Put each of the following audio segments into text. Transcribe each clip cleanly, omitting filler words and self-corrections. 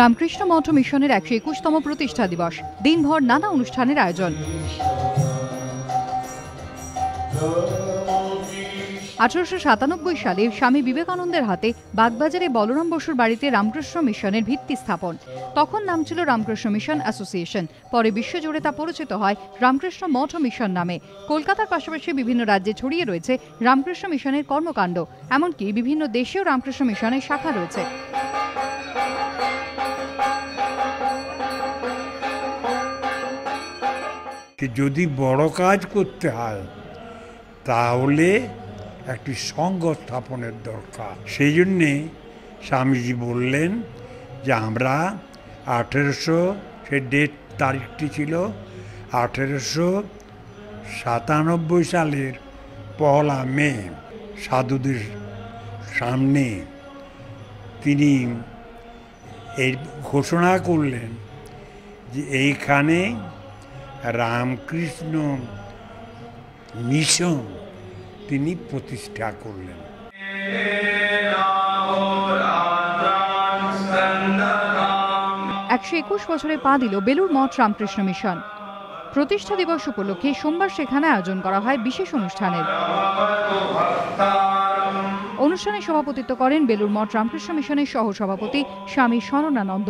রামকৃষ্ণ মঠ মিশনের 121তম প্রতিষ্ঠা দিবস, দিনভর নানা অনুষ্ঠানের আয়োজন। 1897 সালে স্বামী বিবেকানন্দের হাতে বাগবাজারে বলরাম বসুর বাড়িতে রামকৃষ্ণ মিশনের ভিত্তি স্থাপন। তখন নাম ছিল রামকৃষ্ণ মিশন অ্যাসোসিয়েশন, পরে বিশ্বজুড়ে তা পরিচিত হয় রামকৃষ্ণ মঠ মিশন নামে। কলকাতার পাশাপাশি বিভিন্ন রাজ্যে ছড়িয়ে রয়েছে রামকৃষ্ণ মিশনের কর্মকাণ্ড, এমনকি বিভিন্ন দেশেও রামকৃষ্ণ মিশনের শাখা রয়েছে। যদি বড় কাজ করতে হয় তাহলে একটি সংঘ স্থাপনের দরকার। সেই জন্যে স্বামীজি বললেন যে আমরা 1800, সে ডেট তারিখটি ছিল 1897 সালের 1 মে, সাধুদের সামনে তিনি এই ঘোষণা করলেন যে এইখানে রামকৃষ্ণ মিশন তিনি প্রতিষ্ঠা করলেন। 121 বছরে পা দিল বেলুড় মঠ রামকৃষ্ণ মিশন। প্রতিষ্ঠা দিবস উপলক্ষে সোমবার সেখানে আয়োজন করা হয় বিশেষ অনুষ্ঠানের। অনুষ্ঠানে সভাপতিত্ব করেন বেলুড় মঠ রামকৃষ্ণ মিশনের সহ সভাপতি স্বামী শরণানন্দ।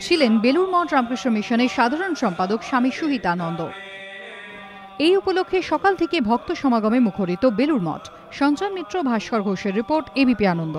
ছিলেন বেলুড় মঠ রামকৃষ্ণ মিশনের সাধারণ সম্পাদক স্বামী সুহিতানন্দ। এই উপলক্ষে সকাল থেকে ভক্ত সমাগমে মুখরিত বেলুড় মঠ। সঞ্জয় মিত্র, ভাস্কর ঘোষের রিপোর্ট, এবিপি আনন্দ।